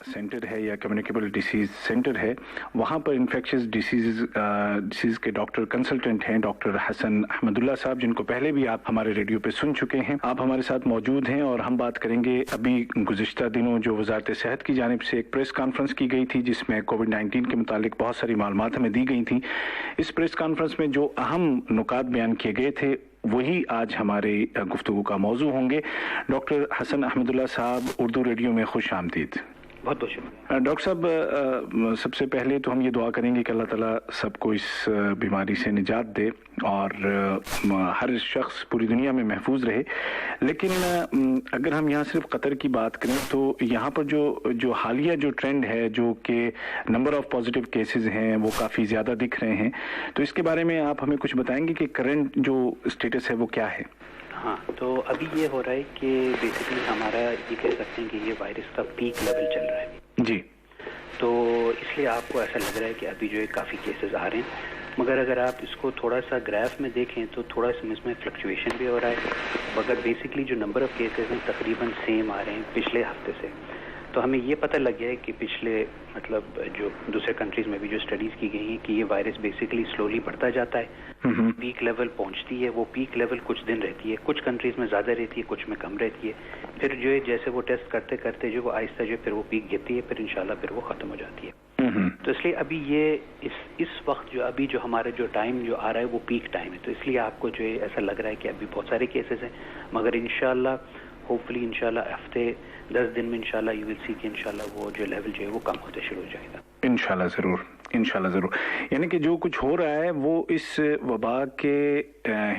Centre ہے یا communicable disease centre ہے، وہاں پر انفیکشس ڈیسیز کے ڈاکٹر کنسلٹنٹ ہیں ڈاکٹر حسن احمد اللہ صاحب، جن کو پہلے بھی آپ ہمارے ریڈیو پہ سن چکے ہیں۔ آپ ہمارے ساتھ موجود ہیں اور ہم بات کریں گے ابھی گزشتہ دنوں جو وزارت صحت کی جانب سے ایک پریس کانفرنس کی گئی تھی جس میں کووڈ-19 کے متعلق بہت ساری معلومات ہمیں دی گئی تھیں۔ اس پریس کانفرنس میں جو اہم نکات بیان کیے گئے تھے وہی آج ہمارے گفتگو کا موضوع ہوں گے۔ ڈاکٹر حسن احمد اللہ صاحب، اردو ریڈیو میں خوش آمدید۔ بہت بہت شکریہ ڈاکٹر صاحب، سب سے پہلے تو ہم یہ دعا کریں گے کہ اللہ تعالیٰ سب کو اس بیماری سے نجات دے اور ہر شخص پوری دنیا میں محفوظ رہے۔ لیکن اگر ہم یہاں صرف قطر کی بات کریں تو یہاں پر جو حالیہ جو ٹرینڈ ہے، جو کہ نمبر آف پازیٹیو کیسز ہیں وہ کافی زیادہ دکھ رہے ہیں، تو اس کے بارے میں آپ ہمیں کچھ بتائیں گے کہ کرنٹ جو اسٹیٹس ہے وہ کیا ہے؟ ہاں، تو ابھی یہ ہو رہا ہے کہ بیسیکلی ہمارا یہ کہہ سکتے ہیں کہ یہ وائرس کا پیک لیول چل رہا ہے جی، تو اس لیے آپ کو ایسا لگ رہا ہے کہ ابھی جو ہے کافی کیسز آ رہے ہیں، مگر اگر آپ اس کو تھوڑا سا گراف میں دیکھیں تو تھوڑا سا اس میں فلکچویشن بھی ہو رہا ہے، مگر بیسیکلی جو نمبر آف کیسز ہیں تقریباً سیم آ رہے ہیں پچھلے ہفتے سے۔ تو ہمیں یہ پتہ لگ گیا ہے کہ پچھلے جو دوسرے کنٹریز میں بھی جو اسٹڈیز کی گئی ہیں کہ یہ وائرس بیسیکلی سلولی بڑھتا جاتا ہے، پیک لیول پہنچتی ہے، وہ پیک لیول کچھ دن رہتی ہے، کچھ کنٹریز میں زیادہ رہتی ہے، کچھ میں کم رہتی ہے، پھر جو ہے جیسے وہ ٹیسٹ کرتے کرتے جو وہ آہستہ جو پھر وہ پیک گرتی ہے، پھر انشاءاللہ پھر وہ ختم ہو جاتی ہے۔ تو اس لیے ابھی یہ اس وقت جو ابھی جو ہمارا جو ٹائم جو آ رہا ہے وہ پیک ٹائم ہے، تو اس لیے آپ کو جو ہے ایسا لگ رہا ہے کہ ابھی بہت سارے کیسز ہیں، مگر انشاءاللہ ہوپفلی انشاءاللہ ہفتے 10 دن میں انشاءاللہ یو ول سی کہ انشاءاللہ وہ جو لیول جو ہے وہ کم ہوتے شروع ہو جائے گا۔ انشاءاللہ ضرور، یعنی کہ جو کچھ ہو رہا ہے وہ اس وبا کے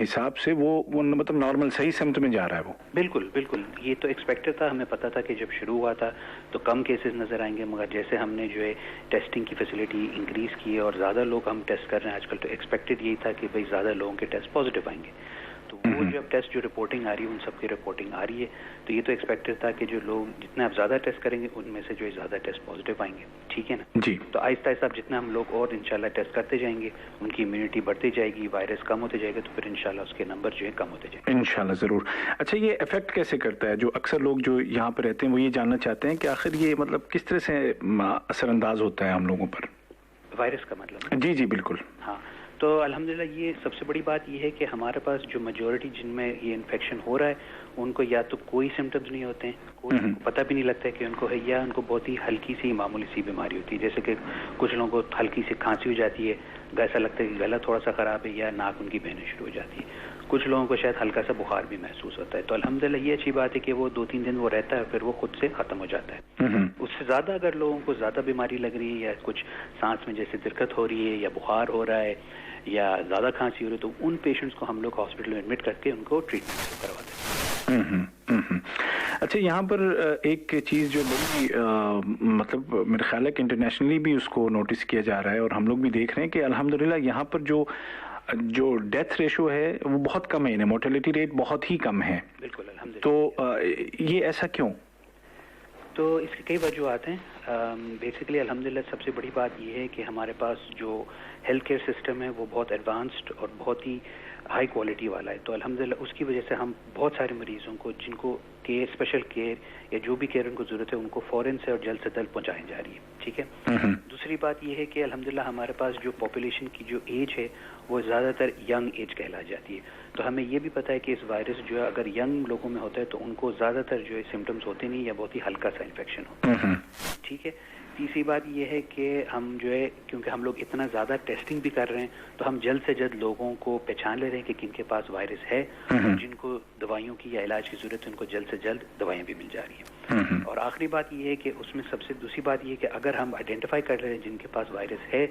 حساب سے وہ مطلب نارمل صحیح سمت میں جا رہا ہے وہ۔ بالکل یہ تو ایکسپیکٹڈ تھا، ہمیں پتا تھا کہ جب شروع ہوا تھا تو کم کیسز نظر آئیں گے، مگر جیسے ہم نے جو ہے ٹیسٹنگ کی فیسلٹی انکریز کی اور زیادہ لوگ ہم ٹیسٹ کر رہے ہیں آج کل، تو ایکسپیکٹڈ یہی تھا کہ بھئی زیادہ لوگوں کے ٹیسٹ پازیٹیو آئیں گے، تو وہ جب ٹیسٹ جو رپورٹنگ آ رہی ہے ان سب کی رپورٹنگ آ رہی ہے، تو یہ تو ایکسپیکٹڈ تھا کہ جو لوگ جتنے آپ زیادہ ٹیسٹ کریں گے ان میں سے جو ہے زیادہ ٹیسٹ پازیٹیو آئیں گے، ٹھیک ہے نا جی۔ تو آہستہ آہستہ اب جتنا ہم لوگ اور انشاءاللہ ٹیسٹ کرتے جائیں گے ان کی امیونٹی بڑھتی جائے گی، وائرس کم ہوتے جائے گا، تو پھر انشاءاللہ اس کے نمبر جو ہے کم ہوتے جائیں گے انشاءاللہ ضرور۔ اچھا، یہ افیکٹ کیسے کرتا ہے؟ جو اکثر لوگ جو یہاں پہ رہتے ہیں وہ یہ جاننا چاہتے ہیں کہ آخر یہ مطلب کس طرح سے اثر انداز ہوتا ہے ہم لوگوں پر؟ وائرس کا مطلب؟ جی بالکل۔ ہاں، تو الحمدللہ یہ سب سے بڑی بات یہ ہے کہ ہمارے پاس جو میجورٹی جن میں یہ انفیکشن ہو رہا ہے ان کو یا تو کوئی سمٹمز نہیں ہوتے ہیں، کوئی پتہ بھی نہیں لگتا ہے کہ ان کو ہے، یا ان کو بہت ہی ہلکی سی معمولی سی بیماری ہوتی ہے، جیسے کہ کچھ لوگوں کو ہلکی سی کھانسی ہو جاتی ہے، ایسا لگتا ہے کہ گلا تھوڑا سا خراب ہے، یا ناک ان کی بہنے شروع ہو جاتی ہے، کچھ لوگوں کو شاید ہلکا سا بخار بھی محسوس ہوتا ہے۔ تو الحمدللہ یہ اچھی بات ہے کہ وہ 2-3 دن وہ رہتا ہے پھر وہ خود سے ختم ہو جاتا ہے۔ اس سے زیادہ اگر لوگوں کو زیادہ بیماری لگ رہی ہے یا کچھ سانس میں جیسے دقت ہو رہی ہے یا بخار ہو رہا ہے یا زیادہ کھانسی ہو رہی ہے، تو ان پیشنٹس کو ہم لوگ ہاسپٹل میں ایڈمٹ کر کے ان کو ٹریٹمنٹ کرواتے ہیں۔ اچھا، یہاں پر ایک چیز جو بڑی مطلب میرے خیال ہے کہ انٹرنیشنلی بھی اس کو نوٹس کیا جا رہا ہے اور ہم لوگ بھی دیکھ رہے ہیں کہ الحمدللہ یہاں پر جو ڈیتھ ریشو ہے وہ بہت کم ہے، مورٹیلٹی ریٹ بہت ہی کم ہے۔ بالکل الحمدللہ۔ تو یہ ایسا کیوں؟ تو اس کی کئی وجوہات ہیں۔ بیسیکلی الحمدللہ سب سے بڑی بات یہ ہے کہ ہمارے پاس جو ہیلتھ کیئر سسٹم ہے وہ بہت ایڈوانسڈ اور بہت ہی ہائی کوالٹی والا ہے، تو الحمدللہ اس کی وجہ سے ہم بہت سارے مریضوں کو جن کو کیئر، اسپیشل کیئر یا جو بھی کیئر ان کو ضرورت ہے ان کو فوراً سے اور جلد سے جلد پہنچائی جا رہی ہے، ٹھیک ہے۔ دوسری بات یہ ہے کہ الحمدللہ ہمارے پاس جو پاپولیشن کی جو ایج ہے وہ زیادہ تر ینگ ایج کہلا جاتی ہے، تو ہمیں یہ بھی پتہ ہے کہ اس وائرس جو ہے اگر ینگ لوگوں میں ہوتا ہے تو ان کو زیادہ تر جو ہے سمٹمز ہوتے نہیں یا بہت ہی ہلکا سا انفیکشن ہوتا ہے، ٹھیک ہے۔ تیسری بات یہ ہے کہ ہم جو ہے کیونکہ ہم لوگ اتنا زیادہ ٹیسٹنگ بھی کر رہے ہیں تو ہم جلد سے جلد لوگوں کو پہچان لے رہے ہیں کہ کن کے پاس وائرس ہے، جن کو دوائیوں کی یا علاج کی ضرورت ہے ان کو جلد سے جلد دوائیں بھی مل جا رہی ہیں۔ اور آخری بات یہ ہے کہ اس میں سب سے دوسری بات یہ ہے کہ اگر ہم آئیڈینٹیفائی کر رہے ہیں جن کے پاس وائرس ہے،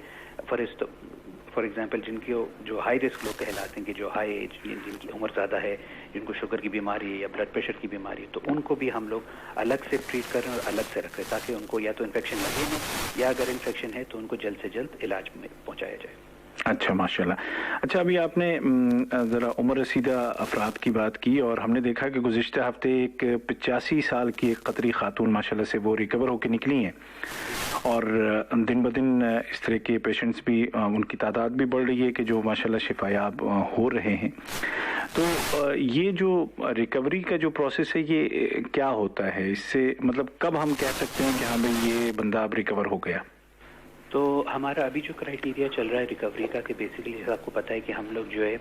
فار ایگزامپل جن کی جو ہائی رسک لوگ کہلاتے ہیں کہ جو ہائی ایج، جن کی عمر زیادہ ہے، جن کو شوگر کی بیماری ہے یا بلڈ پریشر کی بیماری ہے، تو ان کو بھی ہم لوگ الگ سے ٹریٹ کر رہے ہیں اور الگ سے رکھ رہے ہیں تاکہ ان کو یا تو انفیکشن لگے نہ، یا اگر انفیکشن ہے تو ان کو جلد سے جلد علاج میں پہنچایا جائے۔ اچھا، ماشاءاللہ۔ اچھا، ابھی آپ نے ذرا عمر رسیدہ افراد کی بات کی اور ہم نے دیکھا کہ گزشتہ ہفتے ایک 85 سال کی ایک قطری خاتون ماشاءاللہ سے وہ ریکور ہو کے نکلی ہیں اور دن بدن اس طرح کے پیشنٹس بھی ان کی تعداد بھی بڑھ رہی ہے کہ جو ماشاءاللہ شفایاب ہو رہے ہیں۔ تو یہ جو ریکوری کا جو پروسیس ہے یہ کیا ہوتا ہے؟ اس سے مطلب کب ہم کہہ سکتے ہیں کہ ہاں بھائی یہ بندہ اب ریکور ہو گیا؟ تو ہمارا ابھی جو کرائٹیریا چل رہا ہے ریکوری کا کہ بیسیکلی جیسا آپ کو پتا ہے کہ ہم لوگ جو ہے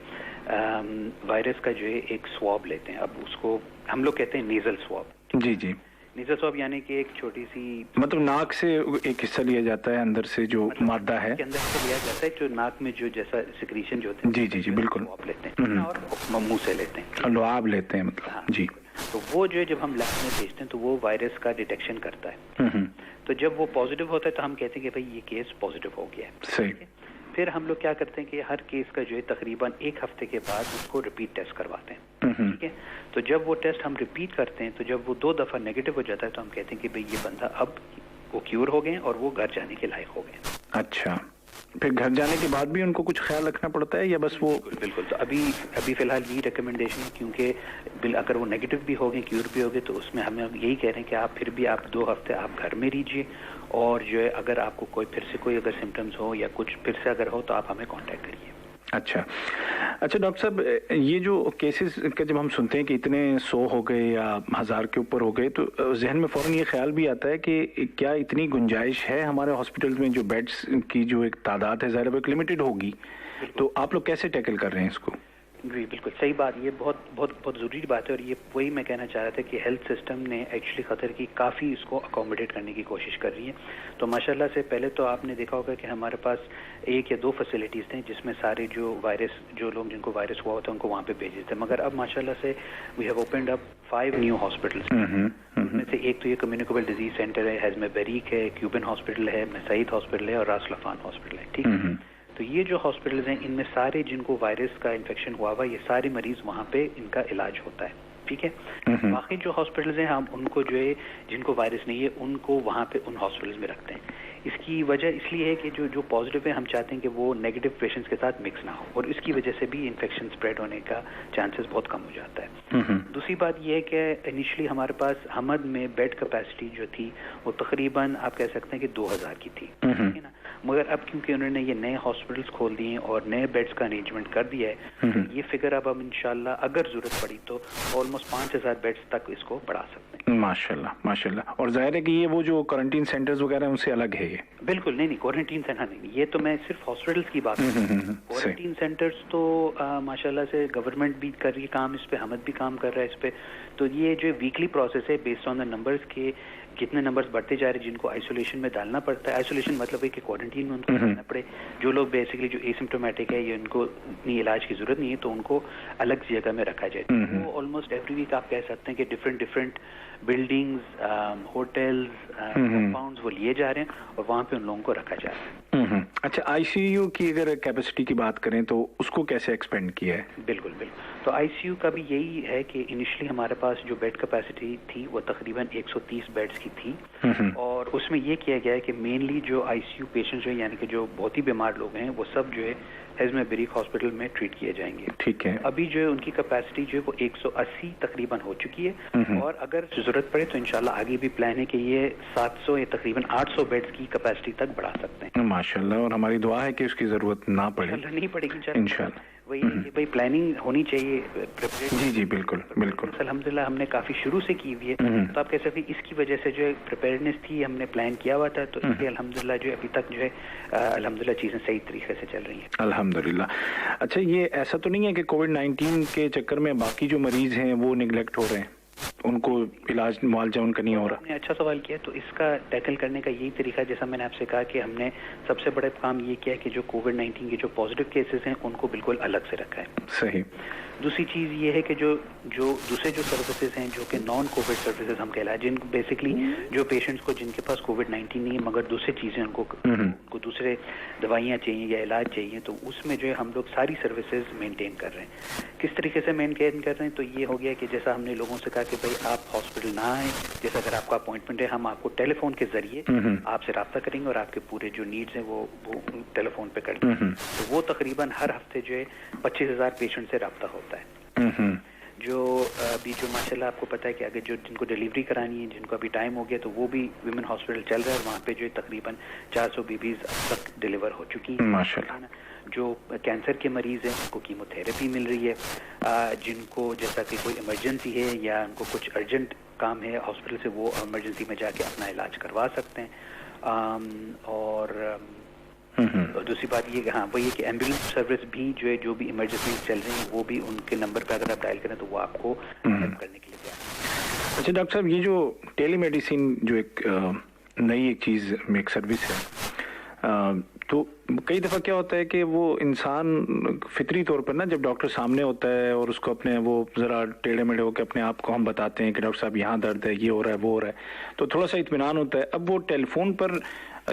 وائرس کا جو ہے ایک سواب لیتے ہیں. اب اس کو ہم لوگ کہتے ہیں نیزل سواب. جی جی. نیزل سواب یعنی کہ ایک چھوٹی سی مطلب ناک سے ایک حصہ لیا جاتا ہے اندر سے جو مادہ ہے کے اندر سے لیا جاتا ہے جو ناک میں جو جیسا سیکریشن جو ہوتے ہیں. جی جی جی بالکل. سواب لیتے ہیں اور منہ سے لیتے ہیں. لعاب لیتے ہیں مطلب. جی. تو وہ جو ہے جب ہم لیب میں بھیجتے ہیں تو وہ وائرس کا ڈیٹیکشن کرتا ہے. تو جب وہ پازیٹیو ہوتا ہے تو ہم کہتے ہیں کہ بھائی یہ کیس پازیٹیو ہو گیا ہے. صحیح. پھر ہم لوگ کیا کرتے ہیں کہ ہر کیس کا جو ہے تقریباً 1 ہفتے کے بعد اس کو ریپیٹ ٹیسٹ کرواتے ہیں. ٹھیک ہے. تو جب وہ ٹیسٹ ہم ریپیٹ کرتے ہیں تو جب وہ 2 دفعہ نیگیٹو ہو جاتا ہے تو ہم کہتے ہیں کہ بھئی یہ بندہ اب وہ کیور ہو گئے اور وہ گھر جانے کے لائق ہو گئے. اچھا. پھر گھر جانے کے بعد بھی ان کو کچھ خیال رکھنا پڑتا ہے یا بس وہ؟ بالکل. تو ابھی فی الحال یہی ریکمنڈیشن ہے کیونکہ اگر وہ نیگیٹو بھی ہو گئے کیور بھی ہو گئے تو اس میں ہمیں یہی کہہ رہے ہیں کہ آپ پھر بھی آپ 2 ہفتے آپ گھر میں رہیے اور جو ہے اگر آپ کو پھر سے اگر سمٹمز ہو یا کچھ پھر سے اگر ہو تو آپ ہمیں کانٹیکٹ کریے. اچھا ڈاکٹر صاحب یہ جو کیسز کا جب ہم سنتے ہیں کہ اتنے 100 ہو گئے یا 1000 کے اوپر ہو گئے تو ذہن میں فوراً یہ خیال بھی آتا ہے کہ کیا اتنی گنجائش ہے ہمارے ہاسپٹل میں جو بیڈز کی جو ایک تعداد ہے ظاہر ہے ایک لمیٹڈ ہوگی تو آپ لوگ کیسے ٹیکل کر رہے ہیں اس کو؟ جی بالکل صحیح بات. یہ بہت ضروری بات ہے اور یہ وہی میں کہنا چاہ رہا تھا کہ ہیلتھ سسٹم نے ایکچولی قطر کی کافی اس کو اکوموڈیٹ کرنے کی کوشش کر رہی ہے. تو ماشاءاللہ سے پہلے تو آپ نے دیکھا ہوگا کہ ہمارے پاس 1 یا 2 فیسلٹیز تھیں جس میں سارے جو لوگ جن کو وائرس ہوا ہوتا ہے ان کو وہاں پہ بھیجے تھے. مگر اب ماشاءاللہ سے we have opened up 5 new hospitals. ان میں سے ایک تو یہ کمیونیکیبل ڈیزیز سینٹر ہے, ہیزم بیریک ہے, کیوبن ہاسپٹل ہے, مسعید ہاسپٹل ہے اور راس لفان ہاسپٹل ہے. ٹھیک ہے. تو یہ جو ہاسپٹلز ہیں ان میں سارے جن کو وائرس کا انفیکشن ہوا ہوا یہ سارے مریض وہاں پہ ان کا علاج ہوتا ہے. ٹھیک ہے. باقی جو ہاسپٹلز ہیں ہم ان کو جو ہے جن کو وائرس نہیں ہے ان کو وہاں پہ ان ہاسپٹلز میں رکھتے ہیں. اس کی وجہ اس لیے ہے کہ جو پازیٹیو ہے ہم چاہتے ہیں کہ وہ نیگیٹو پیشنٹس کے ساتھ مکس نہ ہو اور اس کی وجہ سے بھی انفیکشن سپریڈ ہونے کا چانسز بہت کم ہو جاتا ہے. دوسری بات یہ ہے کہ انیشلی ہمارے پاس حمد میں بیڈ کیپیسٹی جو تھی وہ تقریباً آپ کہہ سکتے ہیں کہ 2000 کی تھی. ٹھیک ہے نا. مگر اب کیونکہ انہوں نے یہ نئے ہاسپٹلس کھول دیے ہیں اور نئے بیڈز کا ارینجمنٹ کر دیا ہے یہ فگر اب ہم انشاءاللہ اگر ضرورت پڑی تو آلموسٹ 5000 بیڈز تک اس کو بڑھا سکتے ہیں. ماشاءاللہ. اور ظاہر ہے کہ یہ وہ جو کوارنٹین سینٹرز وغیرہ ان سے الگ ہے یہ؟ بالکل نہیں کوارنٹین سینٹر نہیں. یہ تو میں صرف ہاسپٹلس کی بات کر رہا ہوں. کوارنٹین سینٹرز تو ماشاءاللہ سے گورنمنٹ بھی کر رہی ہے کام اس پہ, حمد بھی کام کر رہا ہے اس پہ. تو یہ جو ویکلی پروسیس ہے بیسڈ آن دا نمبرز کے کتنے نمبرز بڑھتے جا رہے ہیں جن کو آئسولیشن میں ڈالنا پڑتا ہے. آئسولیشن مطلب ہے کہ کوارنٹین میں ان کو ڈالنا پڑے. جو لوگ بیسکلی جو ایسمپٹومیٹک ہے یا ان کو اتنی علاج کی ضرورت نہیں ہے تو ان کو الگ جگہ میں رکھا جائے. وہ آلموسٹ ایوری ویک آپ کہہ سکتے ہیں کہ ڈفرینٹ بلڈنگز, ہوٹلز, کمپاؤنڈز وہ لیے جا رہے ہیں اور وہاں پہ ان لوگوں کو رکھا جا رہا ہے. اچھا آئی سی یو کی اگر کیپیسٹی کی بات کریں تو اس کو کیسے ایکسپینڈ کیا ہے؟ بالکل. تو آئی سی یو کا بھی یہی ہے کہ انیشلی ہمارے پاس جو بیڈ کیپیسٹی تھی وہ تقریباً 130 بیڈز کی تھی اور اس میں یہ کیا گیا ہے کہ مینلی جو آئی سی یو پیشنٹ جو یعنی کہ جو بہت ہی بیمار لوگ ہیں وہ سب جو ہے ہیزم بیریک ہاسپٹل میں ٹریٹ کیے جائیں گے. ٹھیک ہے. ابھی جو ہے ان کی کیپیسٹی جو ہے وہ 180 تقریباً ہو چکی ہے اور اگر ضرورت پڑے تو انشاءاللہ آگے بھی پلان ہے کہ یہ 700 یا تقریباً 800 بیڈز کی کیپیسٹی تک بڑھا سکتے ہیں. ماشاءاللہ. اور ہماری دعا ہے کہ اس کی ضرورت نہ پڑے. نہیں پڑے گی انشاءاللہ. وہی ہے کہ بھائی پلاننگ ہونی چاہیے. جی بالکل. الحمدللہ ہم نے کافی شروع سے کی ہوئی ہے تو آپ کہہ سکتے ہیں اس کی وجہ سے جو ہے پریپیئرنیس تھی ہم نے پلان کیا ہوا تھا تو اس لیے الحمدللہ جو ہے ابھی تک جو ہے الحمدللہ چیزیں صحیح طریقے سے چل رہی ہیں. الحمدللہ. اچھا یہ ایسا تو نہیں ہے کہ کووڈ-19 کے چکر میں باقی جو مریض ہیں وہ نیگلیکٹ ہو رہے ہیں, ان کو علاج معالجہ ان کا نہیں ہو رہا؟ آپ نے اچھا سوال کیا. تو اس کا ٹیکل کرنے کا یہی طریقہ جیسا میں نے آپ سے کہا کہ ہم نے سب سے بڑا کام یہ کیا کہ جو کووڈ-19 کے جو پازیٹیو کیسز ہیں ان کو بالکل الگ سے رکھا ہے. صحیح. دوسری چیز یہ ہے کہ جو دوسرے جو سروسز ہیں جو کہ نان کووڈ سروسز ہم کہلائے جن بیسکلی جو پیشنٹس کو جن کے پاس کووڈ-19 نہیں ہے مگر دوسری چیزیں ان کو دوسرے دوائیاں چاہیے یا علاج چاہیے تو اس میں جو ہے ہم لوگ ساری سروسز مینٹین کر رہے ہیں. کس طریقے سے مینٹین کر رہے ہیں تو یہ ہو گیا کہ جیسا ہم نے لوگوں سے کہا کہ بھائی آپ ہاسپٹل نہ آئیں, جیسا اگر آپ کا اپوائنٹمنٹ ہے ہم آپ کو ٹیلی فون کے ذریعے آپ سے رابطہ کریں گے اور آپ کے پورے جو نیڈز ہیں وہ ٹیلی فون پہ کر دیں گے. تو وہ تقریباً ہر ہفتے جو ہے 25,000 پیشنٹ سے رابطہ ہوتا ہے. جو ابھی جو ماشاءاللہ آپ کو پتہ ہے کہ اگر جو جن کو ڈیلیوری کرانی ہے جن کو ابھی ٹائم ہو گیا تو وہ بھی ویمن ہاسپٹل چل رہا ہے اور وہاں پہ جو تقریباً 400 بیبیز اب تک ڈیلیور ہو چکی ہیں ماشاءاللہ. جو کینسر کے مریض ہیں ان کو کیمو تھراپی مل رہی ہے. جن کو جیسا کہ کوئی ایمرجنسی ہے یا ان کو کچھ ارجنٹ کام ہے ہاسپٹل سے وہ ایمرجنسی میں جا کے اپنا علاج کروا سکتے ہیں. اور دوسری بات یہ کہ ہاں وہ یہ کہ ایمبولینس سروس بھی جو ہے جو بھی ایمرجنسی چل رہی ہیں وہ بھی ان کے نمبر پہ اگر آپ ڈائل کریں تو وہ آپ کو ہیلپ کرنے کے لیے تیار ہیں. اچھا ڈاکٹر صاحب, یہ جو ٹیلی میڈیسن جو ایک نئی ایک چیز میں ایک سروس ہے, تو کئی دفعہ کیا ہوتا ہے کہ وہ انسان فطری طور پر نا جب ڈاکٹر سامنے ہوتا ہے اور اس کو اپنے وہ ذرا ٹیڑھے میڑھے ہو کے اپنے آپ کو ہم بتاتے ہیں کہ ڈاکٹر صاحب یہاں درد ہے, یہ ہو رہا ہے, وہ ہو رہا ہے, تو تھوڑا سا اطمینان ہوتا ہے. اب وہ ٹیلی فون پر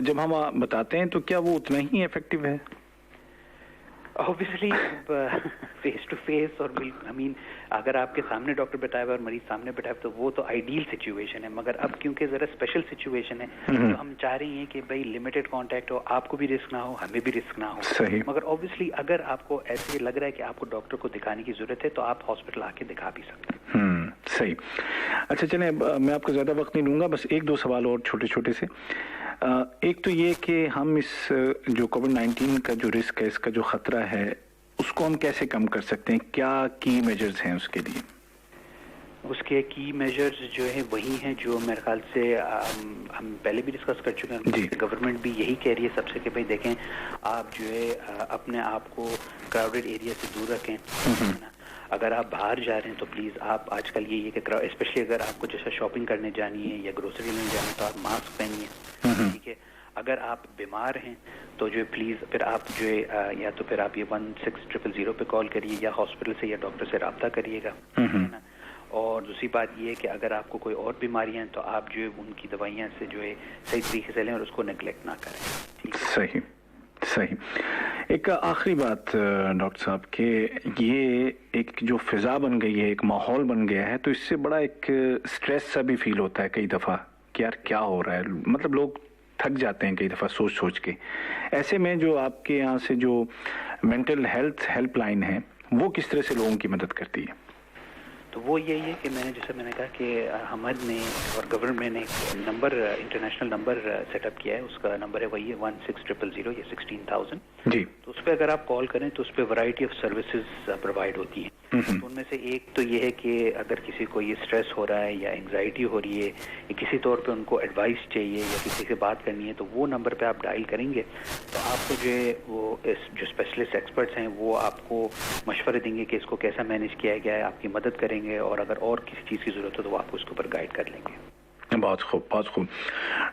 جب ہم بتاتے ہیں تو کیا وہ اتنا ہی ایفیکٹو ہے؟ اوبیسلی فیس ٹو فیس اور اگر آپ کے سامنے ڈاکٹر بیٹھا ہوا اور مریض سامنے بیٹھا ہوا تو وہ تو آئیڈیل سچویشن ہے, مگر اب کیونکہ ذرا اسپیشل سچویشن ہے تو ہم چاہ رہے ہیں کہ بھائی لمیٹڈ کانٹیکٹ ہو, آپ کو بھی رسک نہ ہو ہمیں بھی رسک نہ ہو. صحیح. مگر اوبیسلی اگر آپ کو ایسے لگ رہا ہے کہ آپ کو ڈاکٹر کو دکھانے کی ضرورت ہے تو آپ ہاسپٹل آ کے دکھا بھی سکتے ہیں. صحیح. اچھا چلیں, میں آپ کو زیادہ وقت نہیں دوں گا, بس ایک دو سوال اور چھوٹے چھوٹے سے. ایک تو یہ کہ ہم اس جو کووڈ-19 کا جو رسک ہے, اس کا جو خطرہ ہے, اس کو ہم کیسے کم کر سکتے ہیں؟ کیا کی میجرز ہیں اس کے لیے؟ اس کے کی میجرز جو ہے وہی ہیں جو میرے خیال سے ہم پہلے بھی ڈسکس کر چکے ہیں. گورنمنٹ بھی یہی کہہ رہی ہے سب سے کہ بھائی دیکھیں آپ جو ہے اپنے آپ کو کراؤڈیڈ ایریا سے دور رکھیں. اگر آپ باہر جا رہے ہیں تو پلیز آپ آج کل یہ کہ اسپیشلی اگر آپ کو جیسا شاپنگ کرنے جانی ہے یا گروسری لینے جانی ہے تو آپ ماسک پہنیے. ٹھیک ہے. اگر آپ بیمار ہیں تو جو پلیز پھر آپ جو ہے یا تو پھر آپ یہ 1600 پہ کال کریے یا ہاسپٹل سے یا ڈاکٹر سے رابطہ کریے گا. اور دوسری بات یہ ہے کہ اگر آپ کو کوئی اور بیماریاں ہیں تو آپ جو ہے ان کی دوائیاں سے جو ہے صحیح طریقے سے لیں اور اس کو نیگلیکٹ نہ کریں. ٹھیک ہے. صحیح صحیح. ایک آخری بات ڈاکٹر صاحب, کہ یہ ایک جو فضا بن گئی ہے, ایک ماحول بن گیا ہے, تو اس سے بڑا ایک سٹریس سا بھی فیل ہوتا ہے کئی دفعہ کہ یار کیا ہو رہا ہے, مطلب لوگ تھک جاتے ہیں کئی دفعہ سوچ کے. ایسے میں جو آپ کے یہاں سے جو مینٹل ہیلتھ ہیلپ لائن ہے وہ کس طرح سے لوگوں کی مدد کرتی ہے؟ تو وہ یہی ہے کہ جیسے میں نے کہا کہ حمد نے اور گورنمنٹ نے ایک number international number set up کیا ہے, اس کا نمبر ہے وہی ہے 16000 یا 16000. جی. تو اس پہ اگر آپ کال کریں تو اس پہ ورائٹی آف سروسز پرووائڈ ہوتی ہیں. تو ان میں سے ایک تو یہ ہے کہ اگر کسی کو یہ اسٹریس ہو رہا ہے یا انگزائٹی ہو رہی ہے یا کسی طور پہ ان کو ایڈوائس چاہیے یا کسی سے بات کرنی ہے تو وہ نمبر پہ آپ ڈائل کریں گے تو آپ کو جو ہے وہ جو اسپیشلسٹ ایکسپرٹس ہیں وہ آپ کو مشورے دیں گے کہ اس کو کیسا مینیج کیا گیا ہے, آپ کی مدد کریں گے, اور اگر اور کسی چیز کی ضرورت ہو تو وہ آپ کو اس کے اوپر گائیڈ کر لیں گے. بہت خوب بہت خوب.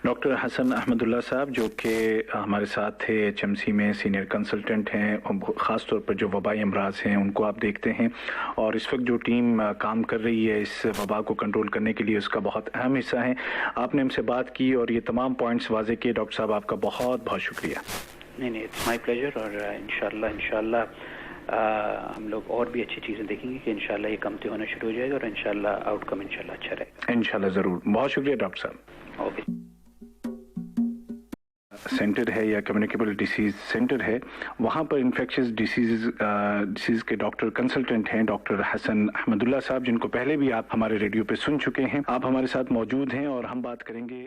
ڈاکٹر حسن احمد اللہ صاحب جو کہ ہمارے ساتھ تھے HMC میں سینئر کنسلٹنٹ ہیں, خاص طور پر جو وبائی امراض ہیں ان کو آپ دیکھتے ہیں, اور اس وقت جو ٹیم کام کر رہی ہے اس وبا کو کنٹرول کرنے کے لیے اس کا بہت اہم حصہ ہیں. آپ نے ہم سے بات کی اور یہ تمام پوائنٹس واضح کیے. ڈاکٹر صاحب آپ کا بہت بہت شکریہ. نہیں اٹس مائی پلیجر, اور انشاءاللہ ہم لوگ اور بھی اچھی چیزیں دیکھیں گے کہ انشاءاللہ یہ کمتے ہونا شروع ہو جائے گا اور انشاءاللہ آؤٹ کم انشاءاللہ اچھا رہے گا. انشاءاللہ ضرور. بہت شکریہ ڈاکٹر صاحب. اوکے. سینٹر ہے یا کمیونیکیبل ڈیسیز سینٹر ہے, وہاں پر انفیکشس ڈیسیز کے ڈاکٹر کنسلٹنٹ ہیں ڈاکٹر حسن احمد اللہ صاحب, جن کو پہلے بھی آپ ہمارے ریڈیو پہ سن چکے ہیں. آپ ہمارے ساتھ موجود ہیں اور ہم بات کریں گے